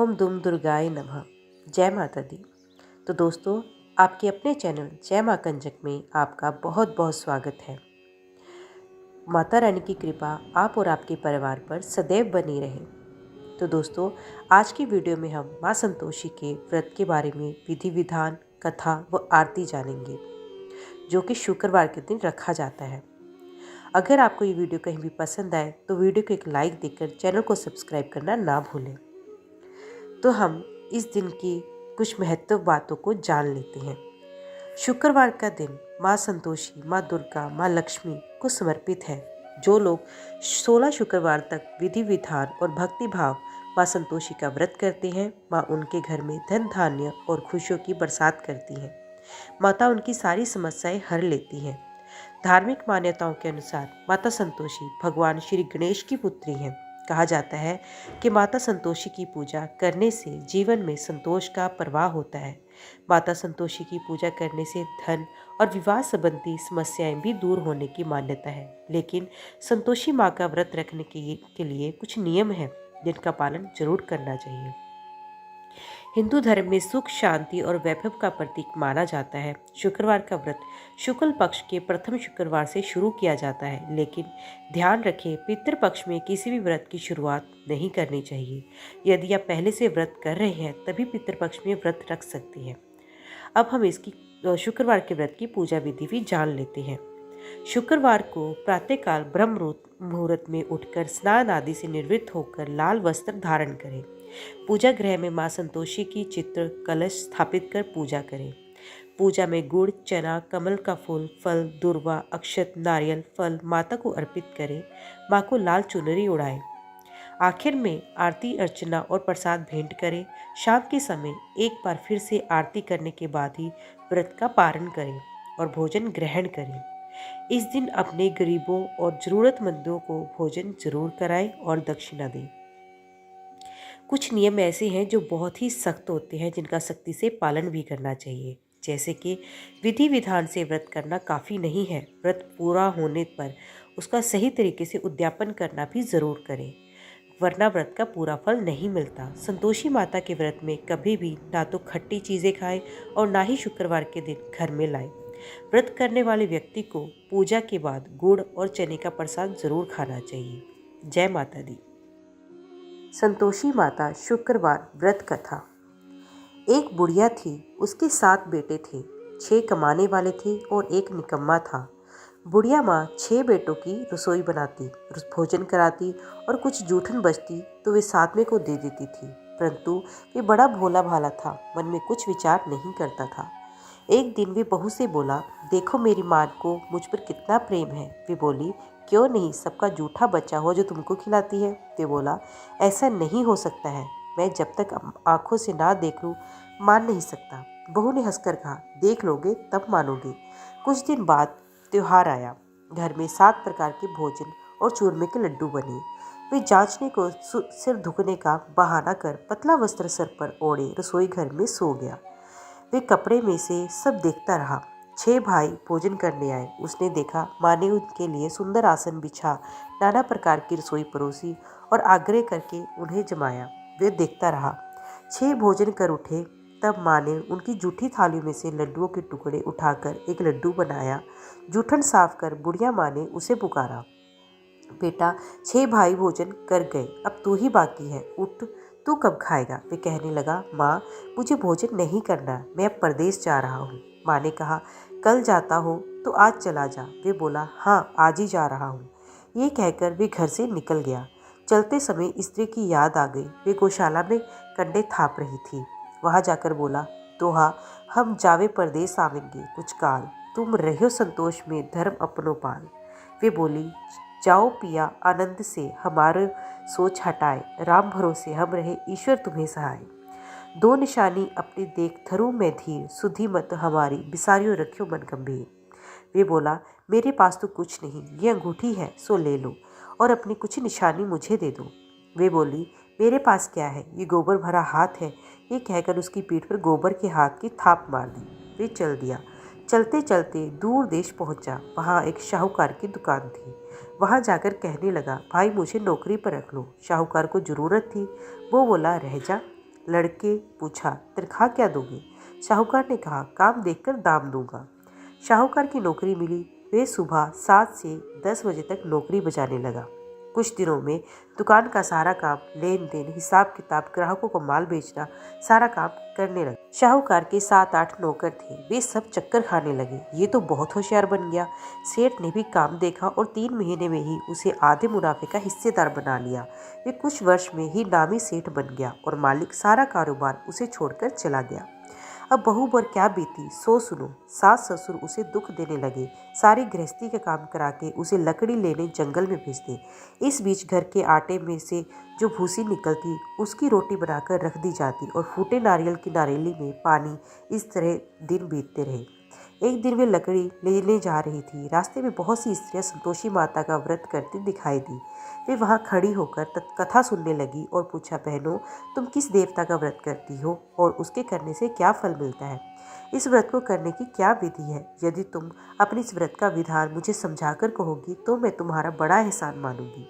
ओम दुम दुर्गाय नमः। जय माता दी। तो दोस्तों, आपके अपने चैनल जय माँ कंजक में आपका बहुत बहुत स्वागत है। माता रानी की कृपा आप और आपके परिवार पर सदैव बनी रहे। तो दोस्तों, आज की वीडियो में हम माँ संतोषी के व्रत के बारे में विधि विधान, कथा व आरती जानेंगे, जो कि शुक्रवार के दिन रखा जाता है। अगर आपको ये वीडियो कहीं भी पसंद आए तो वीडियो को एक लाइक देकर चैनल को सब्सक्राइब करना ना भूलें। तो हम इस दिन की कुछ महत्व बातों को जान लेते हैं। शुक्रवार का दिन माँ संतोषी, माँ दुर्गा, माँ लक्ष्मी को समर्पित है। जो लोग 16 शुक्रवार तक विधि विधान और भक्ति भाव माँ संतोषी का व्रत करते हैं, माँ उनके घर में धन धान्य और खुशियों की बरसात करती है। माता उनकी सारी समस्याएं हर लेती हैं। धार्मिक मान्यताओं के अनुसार माता संतोषी भगवान श्री गणेश की पुत्री हैं। कहा जाता है कि माता संतोषी की पूजा करने से जीवन में संतोष का प्रवाह होता है। माता संतोषी की पूजा करने से धन और विवाह संबंधी समस्याएं भी दूर होने की मान्यता है। लेकिन संतोषी माँ का व्रत रखने के लिए कुछ नियम हैं जिनका पालन जरूर करना चाहिए। हिंदू धर्म में सुख, शांति और वैभव का प्रतीक माना जाता है। शुक्रवार का व्रत शुक्ल पक्ष के प्रथम शुक्रवार से शुरू किया जाता है, लेकिन ध्यान रखें, पितृपक्ष में किसी भी व्रत की शुरुआत नहीं करनी चाहिए। यदि आप पहले से व्रत कर रहे हैं तभी पितृपक्ष में व्रत रख सकते हैं। अब हम इसकी शुक्रवार के व्रत की पूजा विधि भी जान लेते हैं। शुक्रवार को प्रातःकाल ब्रह्म मुहूर्त में उठकर स्नान आदि से निवृत्त होकर लाल वस्त्र धारण करें। पूजा गृह में माँ संतोषी की चित्र कलश स्थापित कर पूजा करें। पूजा में गुड़, चना, कमल का फूल, फल, दूर्वा, अक्षत, नारियल, फल माता को अर्पित करें। माँ को लाल चुनरी उड़ाएं। आखिर में आरती अर्चना और प्रसाद भेंट करें। शाम के समय एक बार फिर से आरती करने के बाद ही व्रत का पारण करें और भोजन ग्रहण करें। इस दिन अपने गरीबों और जरूरतमंदों को भोजन जरूर कराएं और दक्षिणा दें। कुछ नियम ऐसे हैं जो बहुत ही सख्त होते हैं, जिनका सख्ती से पालन भी करना चाहिए। जैसे कि विधि विधान से व्रत करना काफ़ी नहीं है, व्रत पूरा होने पर उसका सही तरीके से उद्यापन करना भी ज़रूर करें, वरना व्रत का पूरा फल नहीं मिलता। संतोषी माता के व्रत में कभी भी ना तो खट्टी चीज़ें खाएं और ना ही शुक्रवार के दिन घर में लाएं। व्रत करने वाले व्यक्ति को पूजा के बाद गुड़ और चने का प्रसाद जरूर खाना चाहिए। जय माता दी। संतोषी माता शुक्रवार व्रत कथा। एक बुढ़िया थी, उसके 7 बेटे थे। 6 कमाने वाले थे और एक निकम्मा था। बुढ़िया माँ 6 बेटों की रसोई बनाती, भोजन कराती और कुछ जूठन बचती तो वे 7वें को दे देती थी। परंतु वे बड़ा भोला भाला था, मन में कुछ विचार नहीं करता था। एक दिन वे बहू से बोला, देखो मेरी माँ को मुझ पर कितना प्रेम है। वे बोली, क्यों नहीं, सबका जूठा बचा हो जो तुमको खिलाती है। वे बोला, ऐसा नहीं हो सकता है, मैं जब तक आंखों से ना देख लूं मान नहीं सकता। बहू ने हंसकर कहा, देख लोगे तब मानोगे। कुछ दिन बाद त्योहार आया। घर में 7 प्रकार के भोजन और चूरमे के लड्डू बने। वे जांचने को सिर धुकने का बहाना कर पतला वस्त्र सर पर ओढ़े रसोई घर में सो गया। वे कपड़े में से सब देखता रहा। 6 भाई भोजन करने आए। उसने देखा, माँ ने उनके लिए सुंदर आसन बिछा नाना प्रकार की रसोई परोसी और आग्रह करके उन्हें जमाया। वे देखता रहा। 6 भोजन कर उठे, तब माँ ने उनकी जूठी थाली में से लड्डुओं के टुकड़े उठाकर एक लड्डू बनाया। जूठन साफ कर बुढ़िया माँ ने उसे पुकारा, बेटा 6 भाई भोजन कर गए, अब तू ही बाकी है, उठ, तू कब खाएगा। वे कहने लगा, माँ मुझे भोजन नहीं करना, मैं अब परदेश जा रहा हूँ। माँ ने कहा, कल जाता हो तो आज चला जा। वे बोला, हाँ आज ही जा रहा हूँ। ये कहकर वे घर से निकल गया। चलते समय स्त्री की याद आ गई। वे गौशाला में कंडे थाप रही थी। वहाँ जाकर बोला, दोहा हम जावे परदेश आवेंगे कुछ काल, तुम रहो संतोष में धर्म अपनो पाल। वे बोली, जाओ पिया आनंद से हमारे सोच हटाए, राम भरोसे हम रहे ईश्वर तुम्हें सहाय। 2 निशानी अपनी देख धरू में धीर, सुधी मत हमारी बिसारियो रखियो मन गंभीर। वे बोला, मेरे पास तो कुछ नहीं, ये अंगूठी है सो ले लो और अपनी कुछ निशानी मुझे दे दो। वे बोली, मेरे पास क्या है, ये गोबर भरा हाथ है। ये कहकर उसकी पीठ पर गोबर के हाथ की थाप मार दी। वे चल दिया। चलते चलते दूर देश पहुंचा। वहाँ एक शाहूकार की दुकान थी। वहाँ जाकर कहने लगा, भाई मुझे नौकरी पर रख लो। शाहूकार को ज़रूरत थी। वो बोला, रह जा, लड़के पूछा, तनख्वाह क्या दोगे? शाहूकार ने कहा, काम देखकर दाम दूंगा। शाहूकार की नौकरी मिली। वे सुबह 7 से 10 बजे तक नौकरी बजाने लगा। कुछ दिनों में दुकान का सारा काम, लेन देन, हिसाब किताब, ग्राहकों को माल बेचना, सारा काम करने लगा। शाहूकार के 7-8 नौकर थे। वे सब चक्कर खाने लगे। ये तो बहुत होशियार बन गया। सेठ ने भी काम देखा और 3 महीने में ही उसे आधे मुनाफे का हिस्सेदार बना लिया। वे कुछ वर्ष में ही नामी सेठ बन गया और मालिक सारा कारोबार उसे छोड़कर चला गया। अब बहू पर क्या बीती सो सुनो। सास ससुर उसे दुख देने लगे। सारी गृहस्थी का काम करा के उसे लकड़ी लेने जंगल में भेजते। इस बीच घर के आटे में से जो भूसी निकलती उसकी रोटी बनाकर रख दी जाती और फूटे नारियल की नारेली में पानी। इस तरह दिन बीतते रहे। एक दिन वे लकड़ी लेने जा रही थी। रास्ते में बहुत सी स्त्रियां संतोषी माता का व्रत करती दिखाई दी। वे वहां खड़ी होकर कथा सुनने लगी और पूछा, बहनों, तुम किस देवता का व्रत करती हो और उसके करने से क्या फल मिलता है? इस व्रत को करने की क्या विधि है? यदि तुम अपने इस व्रत का विधान मुझे समझाकर कहोगी तो मैं तुम्हारा बड़ा एहसान मानूंगी।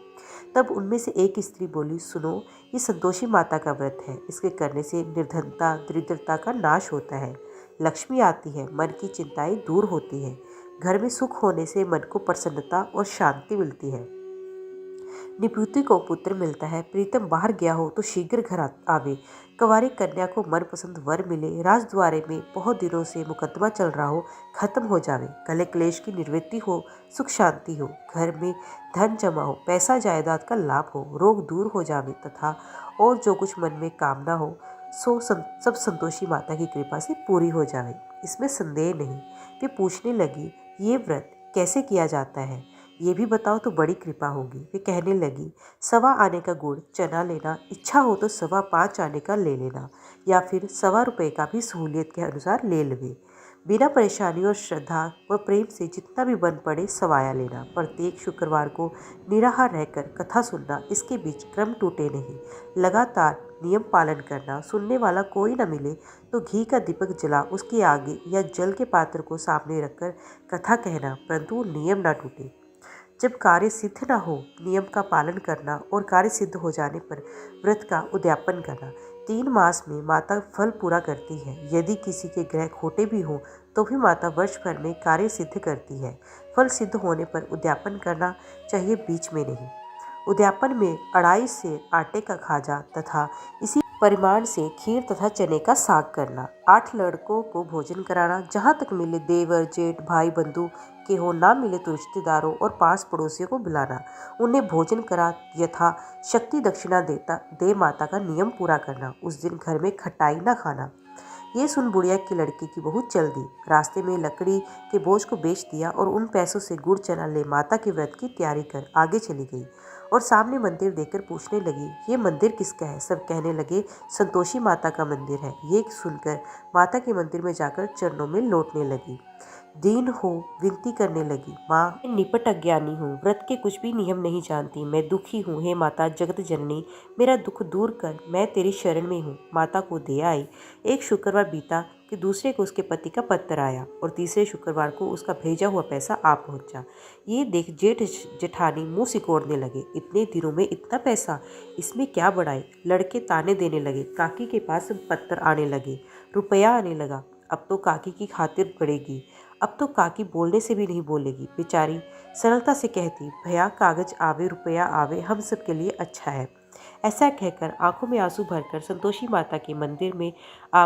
तब उनमें से एक स्त्री बोली, सुनो, ये संतोषी माता का व्रत है। इसके करने से निर्धनता, दरिद्रता का नाश होता है, लक्ष्मी आती है, मन की चिंताएं दूर होती है, घर में सुख होने से मन को प्रसन्नता और शांति मिलती है, निपुति को पुत्र मिलता है, प्रीतम बाहर गया हो तो शीघ्र घर आवे, कंवारी कन्या को मनपसंद वर मिले, राजद्वारे में बहुत दिनों से मुकदमा चल रहा हो खत्म हो जावे, कलह क्लेश की निवृत्ति हो, सुख शांति हो, घर में धन जमा हो, पैसा जायदाद का लाभ हो, रोग दूर हो जावे तथा और जो कुछ मन में कामना हो सब संतोषी माता की कृपा से पूरी हो जावे। इसमें संदेह नहीं। वे पूछने लगी, ये व्रत कैसे किया जाता है? ये भी बताओ तो बड़ी कृपा होगी। वे कहने लगी, 1.25 आने का गुड़ चना लेना, इच्छा हो तो 5.25 आने का ले लेना, या फिर 1.25 रुपये का भी सहूलियत के अनुसार ले लेवे। बिना परेशानी और श्रद्धा व प्रेम से जितना भी बन पड़े सवाया लेना। प्रत्येक शुक्रवार को निराहार रहकर कथा सुनना, इसके बीच क्रम टूटे नहीं, लगातार नियम पालन करना। सुनने वाला कोई न मिले तो घी का दीपक जला उसके आगे या जल के पात्र को सामने रखकर कथा कहना, परंतु नियम न टूटे। जब कार्य सिद्ध न हो, नियम का पालन करना और कार्य सिद्ध हो जाने पर व्रत का उद्यापन करना। 3 मास में माता फल पूरा करती है। यदि किसी के ग्रह खोटे भी हों तो भी माता वर्ष भर में कार्य सिद्ध करती है। फल सिद्ध होने पर उद्यापन करना चाहिए, बीच में नहीं। उद्यापन में 2.5 से आटे का खाजा तथा इसी परिमाण से खीर तथा चने का साग करना। 8 लड़कों को भोजन कराना, जहाँ तक मिले देवर जेठ भाई बंधु के हो, ना मिले तो रिश्तेदारों और पास पड़ोसियों को बुलाना, उन्हें भोजन करा यथा शक्ति दक्षिणा दे माता का नियम पूरा करना। उस दिन घर में खटाई न खाना। ये सुन बुढ़िया की लड़की की बहू चल दी। रास्ते में लकड़ी के बोझ को बेच दिया और उन पैसों से गुड़ चना ले माता के व्रत की तैयारी कर आगे चली गई और सामने मंदिर देखकर पूछने लगी, ये मंदिर किसका है? सब कहने लगे, संतोषी माता का मंदिर है। ये सुनकर माता के मंदिर में जाकर चरणों में लौटने लगी। दीन हो विनती करने लगी, माँ, मैं निपट अज्ञानी हूँ, व्रत के कुछ भी नियम नहीं जानती, मैं दुखी हूँ। हे माता जगत जननी, मेरा दुख दूर कर, मैं तेरी शरण में हूँ। माता को दे आई। एक शुक्रवार बीता कि दूसरे को उसके पति का पत्र आया और तीसरे शुक्रवार को उसका भेजा हुआ पैसा आ पहुंचा। ये देख जेठ जेठानी मुंह सिकोड़ने लगे, इतने दिनों में इतना पैसा, इसमें क्या बढ़ाई। लड़के ताने देने लगे। काकी के पास पत्र आने लगे, रुपया आने लगा। अब तो काकी की खातिर पड़ेगी, अब तो काकी बोलने से भी नहीं बोलेगी। बेचारी सरलता से कहती, भैया कागज आवे रुपया आवे, हम सब के लिए अच्छा है। ऐसा कहकर आंखों में आंसू भरकर संतोषी माता के मंदिर में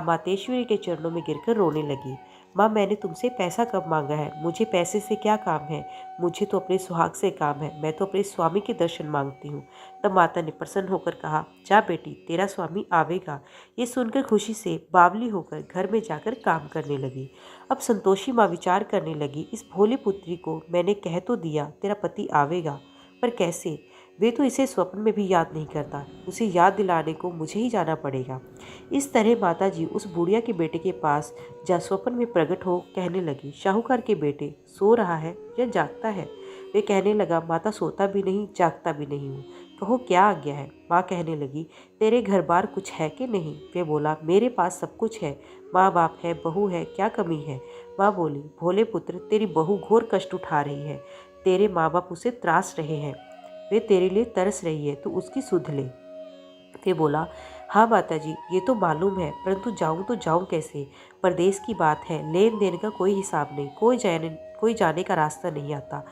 मातेश्वरी के चरणों में गिरकर रोने लगी। माँ, मैंने तुमसे पैसा कब मांगा है? मुझे पैसे से क्या काम है? मुझे तो अपने सुहाग से काम है। मैं तो अपने स्वामी के दर्शन मांगती हूँ। तब माता ने प्रसन्न होकर कहा, जा बेटी, तेरा स्वामी आवेगा। ये सुनकर खुशी से बावली होकर घर में जाकर काम करने लगी। अब संतोषी माँ विचार करने लगी, इस भोली पुत्री को मैंने कह तो दिया तेरा पति आवेगा, पर कैसे? वे तो इसे स्वप्न में भी याद नहीं करता। उसे याद दिलाने को मुझे ही जाना पड़ेगा। इस तरह माताजी उस बुढ़िया के बेटे के पास जा स्वप्न में प्रकट हो कहने लगी, शाहूकार के बेटे सो रहा है या जागता है? वे कहने लगा, माता सोता भी नहीं जागता भी नहीं हूँ, कहो क्या आ गया है? माँ कहने लगी, तेरे घर बार कुछ है कि नहीं? वे बोला, मेरे पास सब कुछ है, माँ बाप है, बहू है, क्या कमी है? माँ बोली, भोले पुत्र, तेरी बहू घोर कष्ट उठा रही है, तेरे माँ बाप उसे त्रास रहे हैं, वे तेरे लिए तरस रही है, तो उसकी सुध ले। वे बोला, हाँ माता जी, ये तो मालूम है, परंतु जाऊं तो जाऊं कैसे? परदेश की बात है, लेन देन का कोई हिसाब नहीं, कोई जाने का रास्ता नहीं आता।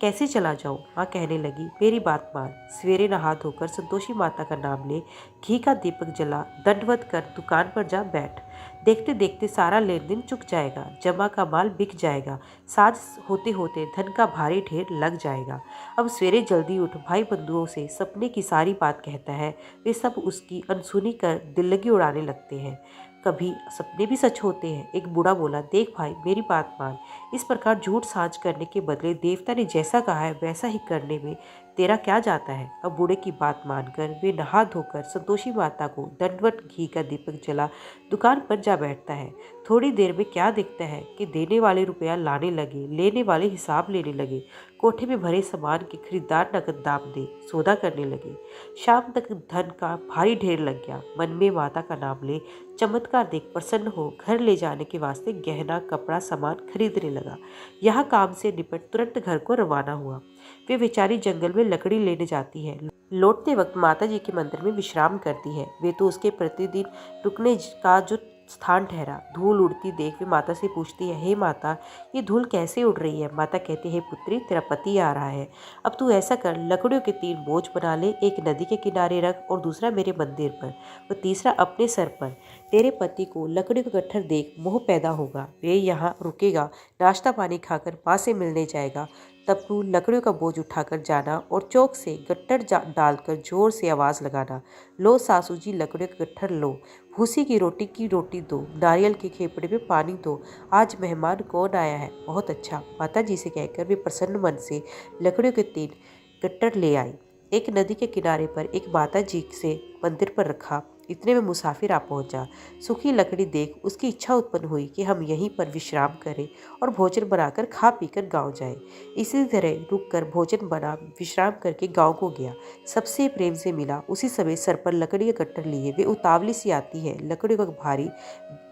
कैसे चला जाऊं? माँ कहने लगी, मेरी बात मान। सवेरे नहा धोकर संतोषी माता का नाम ले, घी का दीपक जला, दंडवत कर दुकान पर जा बैठ। देखते देखते सारा लेन देन चुक जाएगा, जमा का माल बिक जाएगा, साज होते होते धन का भारी ढेर लग जाएगा। अब सवेरे जल्दी उठ, भाई बंधुओं से सपने की सारी बात कहता है। वे सब उसकी अनसुनी कर दिल्लगी उड़ाने लगते हैं। कभी सपने भी सच होते हैं। एक बूढ़ा बोला, देख भाई, मेरी बात मान। इस प्रकार झूठ साज करने के बदले देवता ने जैसा कहा है वैसा ही करने में तेरा क्या जाता है? अब बूढ़े की बात मानकर वे नहा धोकर संतोषी माता को दंडवत घी का दीपक जला दुकान पर जा बैठता है। थोड़ी देर में क्या दिखता है कि देने वाले रुपया लाने लगे, लेने वाले हिसाब लेने लगे। कोठे में भरे सामान के खरीदार नकद दाम दे सौदा करने लगे। शाम तक धन का भारी ढेर लग गया। मन में माता का नाम ले, चमत्कार देख प्रसन्न हो घर ले जाने के वास्ते गहना कपड़ा सामान खरीदने लगा। यहाँ काम से निपट तुरंत घर को रवाना हुआ। वे बेचारी जंगल में लकड़ी लेने जाती है। लौटते वक्त माता जी के मंदिर में विश्राम करती है। वे तो उसके प्रतिदिन रुकने का जो स्थान ठहरा। धूल उड़ती देख वे माता से पूछती है, हे माता, ये धूल कैसे उड़ रही है? माता कहती है, पुत्री, तेरा पति आ रहा है। अब तू ऐसा कर, लकड़ियों के 3 बोझ बना ले, एक नदी के किनारे रख और दूसरा मेरे मंदिर पर और तीसरा अपने सर पर। तेरे पति को लकड़ियों का गट्ठर देख मोह पैदा होगा। वे यहाँ रुकेगा, नाश्ता पानी खाकर माँ से मिलने जाएगा। तब तू लकड़ियों का बोझ उठाकर जाना और चौक से गट्ठर डालकर जोर से आवाज़ लगाना, लो सासू जी, लकड़ियों का गट्ठर लो, भूसी की रोटी दो, नारियल के खेपड़े में पानी दो, आज मेहमान कौन आया है? बहुत अच्छा, माता जी से कहकर वे प्रसन्न मन से लकड़ियों के 3 गट्ठर ले आई। एक नदी के किनारे पर एक माता जी से मंदिर पर रखा। इतने में मुसाफिर आ पहुंचा। सूखी लकड़ी देख उसकी इच्छा उत्पन्न हुई कि हम यहीं पर विश्राम करें और भोजन बनाकर खा पीकर गांव जाएं। इसी तरह रुककर भोजन बना विश्राम करके गांव को गया। सबसे प्रेम से मिला। उसी समय सर पर लकड़ी का गट्ठर लिए वे उतावली सी आती है। लकड़ियों का भारी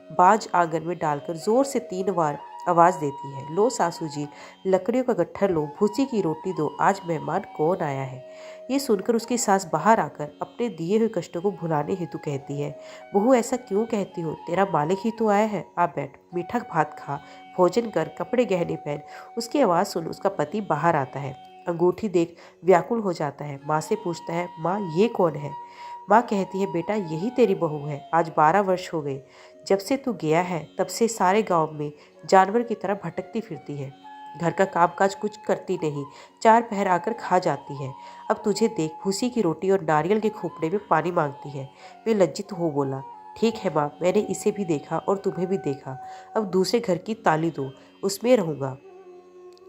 बाज आंगन में डालकर जोर से 3 बार आवाज देती है, लो सासू जी, लकड़ियों का गट्ठर लो, भूसी की रोटी दो, आज मेहमान कौन आया है? ये सुनकर उसकी सास बाहर आकर अपने दिए हुए कष्टों को भुलाने हेतु कहती है, बहू ऐसा क्यों कहती हो? तेरा मालिक ही तो आया है, आ बैठ, मीठा भात खा, भोजन कर, कपड़े गहने पहन। उसकी आवाज़ सुन उसका पति बाहर आता है। अंगूठी देख व्याकुल हो जाता है। माँ से पूछता है, माँ ये कौन है? माँ कहती है, बेटा यही तेरी बहू है। आज 12 वर्ष हो गए जब से तू गया है, तब से सारे गांव में जानवर की तरह भटकती फिरती है। घर का कामकाज कुछ करती नहीं, 4 पहर आकर खा जाती है। अब तुझे देख भूसी की रोटी और नारियल के खोपड़े में पानी मांगती है। वे लज्जित हो बोला, ठीक है माँ, मैंने इसे भी देखा और तुम्हें भी देखा। अब दूसरे घर की ताली दो, उसमें रहूँगा।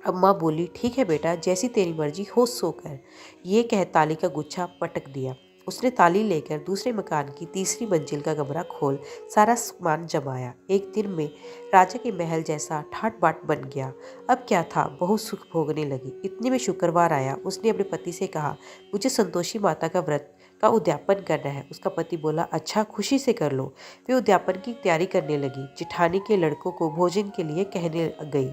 अब माँ बोली, ठीक है बेटा, जैसी तेरी मर्जी हो सो कर। ये कह ताली का गुच्छा पटक दिया। उसने ताली लेकर दूसरे मकान की तीसरी मंजिल का कमरा खोल सारा सामान जमाया। एक दिन में राजा के महल जैसा ठाट बाट बन गया। अब क्या था, बहुत सुख भोगने लगी। इतने में शुक्रवार आया। उसने अपने पति से कहा, मुझे संतोषी माता का व्रत का उद्यापन करना है। उसका पति बोला, अच्छा, खुशी से कर लो। वे उद्यापन की तैयारी करने लगी। जिठानी के लड़कों को भोजन के लिए कहने गई।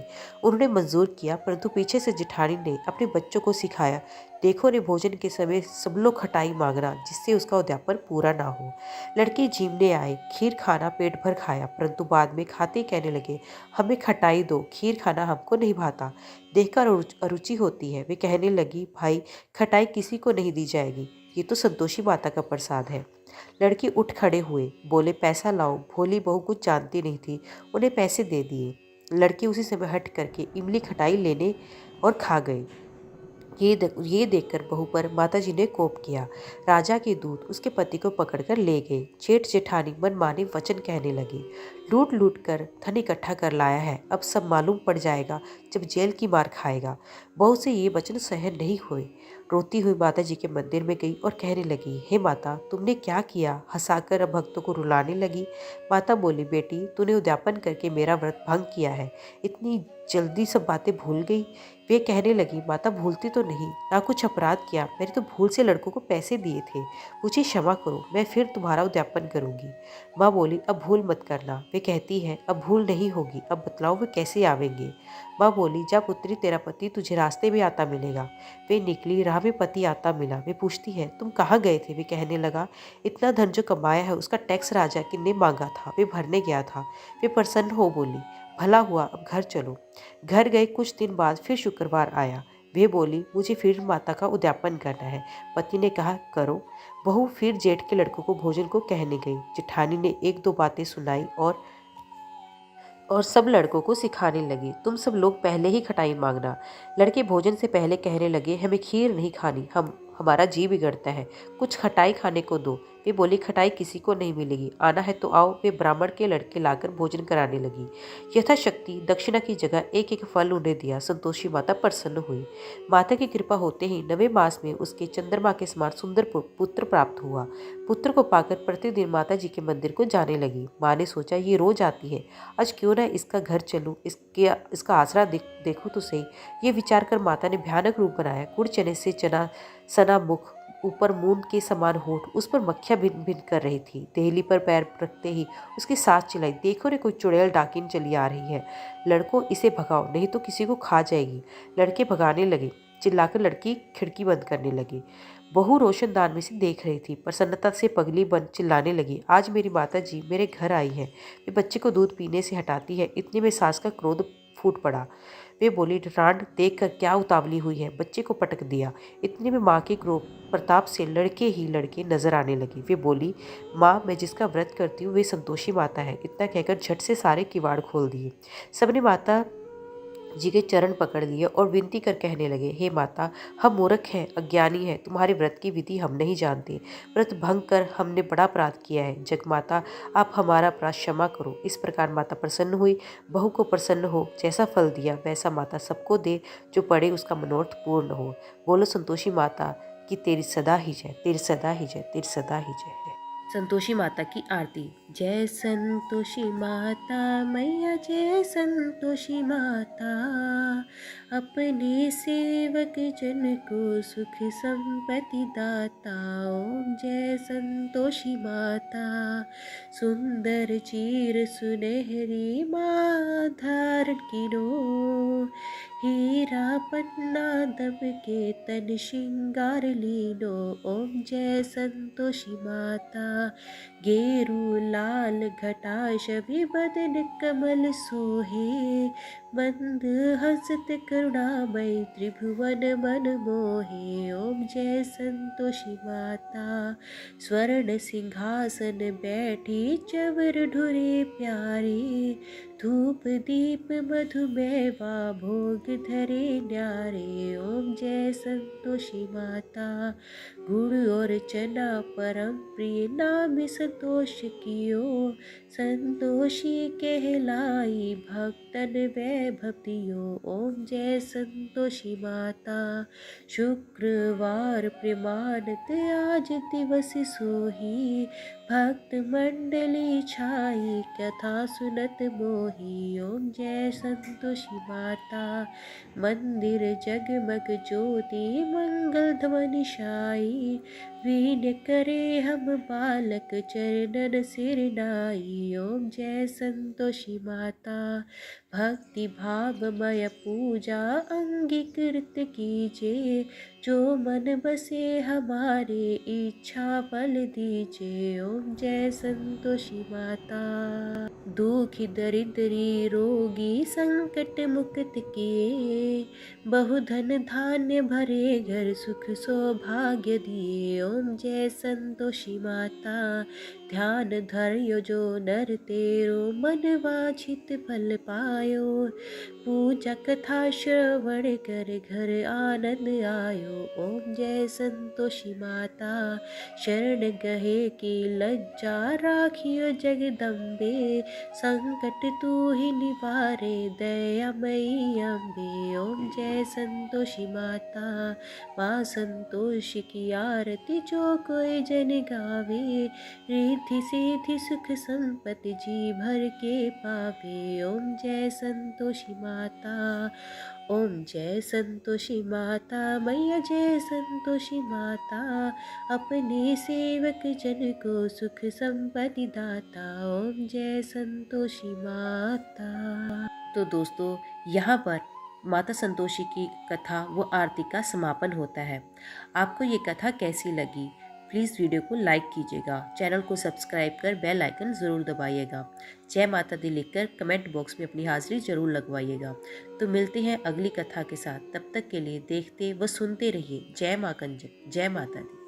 उन्होंने मंजूर किया, परंतु पीछे से जिठानी ने अपने बच्चों को सिखाया, देखो रे, भोजन के समय सब लोग खटाई मांगना, जिससे उसका उद्यापन पूरा ना हो। लड़के झीमने आए, खीर खाना पेट भर खाया, परंतु बाद में खाते कहने लगे, हमें खटाई दो, खीर खाना हमको नहीं भाता, देखकर अरुचि होती है। वे कहने लगी, भाई, खटाई किसी को नहीं दी जाएगी, ये तो संतोषी माता का प्रसाद है। लड़के उठ खड़े हुए, बोले, पैसा लाओ। भोली बहू कुछ जानती नहीं थी, उन्हें पैसे दे दिए। लड़के उसी समय हट करके इमली खटाई लेने और खा गए। ये देखकर बहू पर माताजी ने कोप किया। राजा के दूत उसके पति को पकड़कर ले गए। जेठ जेठानी मनमाने वचन कहने लगी, लूट लूट कर धन इकट्ठा कर लाया है, अब सब मालूम पड़ जाएगा जब जेल की मार खाएगा। बहू से ये वचन सहन नहीं हुए। रोती हुई माता जी के मंदिर में गई और कहने लगी, हे माता, तुमने क्या किया? हंसाकर अब भक्तों को रुलाने लगी। माता बोली, बेटी, तूने उद्यापन करके मेरा व्रत भंग किया है। इतनी जल्दी सब बातें भूल गई। वे कहने लगी, माता भूलती तो नहीं, ना कुछ अपराध किया, मैंने तो भूल से लड़कों को पैसे दिए थे, मुझे क्षमा करो, मैं फिर तुम्हारा उद्यापन करूंगी। माँ बोली, अब भूल मत करना। वे कहती है, अब भूल नहीं होगी, अब बतलाओ वे कैसे आवेंगे। माँ बोली, जा पुत्री, तेरा पति तुझे रास्ते में आता मिलेगा। वे निकली, राह में पति आता मिला। वे पूछती है, तुम कहाँ गए थे? वे कहने लगा, इतना धन जो कमाया है उसका टैक्स राजा ने मांगा था, वे भरने गया था। वे प्रसन्न हो बोली, भला हुआ, अब घर चलो। घर गए। कुछ दिन बाद फिर शुक्रवार आया। वे बोली, मुझे फिर माता का उद्यापन करना है। पति ने कहा, करो। बहू फिर जेठ के लड़कों को भोजन को कहने गई। जेठानी ने एक दो बातें सुनाई और सब लड़कों को सिखाने लगी, तुम सब लोग पहले ही खटाई मांगना। लड़के भोजन से पहले कहने लगे, हमें खीर नहीं खानी, हमारा जी बिगड़ता है, कुछ खटाई खाने को दो। वे बोली, खटाई किसी को नहीं मिलेगी, आना है तो आओ। वे ब्राह्मण के लड़के लाकर भोजन कराने लगी। यथाशक्ति दक्षिणा की जगह एक एक फल उन्हें दिया। संतोषी माता प्रसन्न हुई। माता की कृपा होते ही 9वें मास में उसके चंद्रमा के समान सुंदर पुत्र प्राप्त हुआ। पुत्र को पाकर प्रतिदिन माता जी के मंदिर को जाने लगी। माँ ने सोचा, ये रोज आती है, आज क्यों ना इसका घर चलूं, इसका आसरा देखूं तो सही। ये विचार कर माता ने भयानक रूप बनाया। गुड़ चने से चना सना मुख, ऊपर मूंद के समान होठ, उस पर मक्खियां भिन भिन कर रही थी। देहली पर पैर रखते ही उसकी सास चिल्लाई, देखो रे, कोई चुड़ैल डाकिन चली आ रही है, लड़कों इसे भगाओ, नहीं तो किसी को खा जाएगी। लड़के भगाने लगे। चिल्लाकर लड़की खिड़की बंद करने लगी। बहू रोशनदान में से देख रही थी। प्रसन्नता से पगली बन चिल्लाने लगी, आज मेरी माता जी मेरे घर आई है। वे बच्चे को दूध पीने से हटाती है। इतने में सास का क्रोध फूट पड़ा। वे बोली, रांड देख कर क्या उतावली हुई है, बच्चे को पटक दिया। इतने में माँ के क्रोध प्रताप से लड़के ही लड़के नजर आने लगे। वे बोली, माँ, मैं जिसका व्रत करती हूँ वे संतोषी माता है। इतना कहकर झट से सारे किवाड़ खोल दिए। सबने माता जी के चरण पकड़ लिए और विनती कर कहने लगे, हे माता, हम मूर्ख हैं, अज्ञानी हैं, तुम्हारे व्रत की विधि हम नहीं जानते, व्रत भंग कर हमने बड़ा अपराध किया है, जगमाता आप हमारा अपराध क्षमा करो। इस प्रकार माता प्रसन्न हुई। बहू को प्रसन्न हो, जैसा फल दिया वैसा माता सबको दे, जो पड़े उसका मनोरथ पूर्ण हो। बोलो संतोषी माता की तेरी सदा ही जय, तेरी सदा ही जय, तेरी सदा ही जय। संतोषी माता की आरती। जय संतोषी माता मैया, जय संतोषी माता, अपने सेवक जन को सुख संपत्ति दाता। ओम जय संतोषी माता। सुंदर चीर सुनहरी माँ धारण किनो, हीरा पन्ना दब के तन श्रृंगार लीनो। ओम जय संतोषी माता। गेरू लाल घटा शबि बदन कमल सोहे, मंद हंसत करुणामय त्रिभुवन मन मोहे। ओम जय संतोषी माता। स्वर्ण सिंहासन बैठी चवर ढुरे प्यारे, धूप दीप मधुमेवा भोग धरे न्यारे। ओम जय संतोषी माता। गुड़ और चना परम प्रिय नाम संतोष कियो, संतोषी कहलाई भक्तन वैभवतियो। ओम जय संतोषी माता। शुक्रवार प्रमाणत आज दिवस सोही, भक्त मंडली छाई कथा सुनत मोही। ओम जय संतोषी माता। मंदिर जगमग ज्योति मंगल ध्वनि छाई, वीन करे हम बालक चरणन सिर नाई। ओम जय संतोषी माता। भक्ति भावमय पूजा अंगीकृत कीजिए, जो मन बसे हमारे इच्छा फल दीजिए। ओम जय संतोषी माता। दुखी दरिद्री रोगी संकट मुक्त किए, बहुधन धान्य भरे घर सुख सौभाग्य दिए। ओम जय संतोषी माता। ध्यान धर्यो जो नर तेरो, मन वांछित फल पायो, पूजा कथा श्रवण कर घर आनंद आयो। ओम जय संतोषी माता। शरण गहे की लज्जा राखियो जगदम्बे, संकट तू ही निवारे दयामयी अम्बे। ओम जय संतोषी माता। माँ संतोषी की आरती जो कोई जन गावे, रिद्धि सिद्धि सुख संपत्ति जी भर के पावे। ओम जय संतोषी माता, ओम जय संतोषी माता, मैया जय संतोषी माता, अपने सेवक जन को सुख संपत्ति दाता। ओम जय संतोषी माता। तो दोस्तों, यहाँ पर माता संतोषी की कथा व आरती का समापन होता है। आपको ये कथा कैसी लगी? प्लीज़ वीडियो को लाइक कीजिएगा, चैनल को सब्सक्राइब कर बेल आइकन ज़रूर दबाइएगा। जय माता दी लिखकर कमेंट बॉक्स में अपनी हाजिरी ज़रूर लगवाइएगा। तो मिलते हैं अगली कथा के साथ, तब तक के लिए देखते व सुनते रहिए जय माँ कंजक, जय माता दी।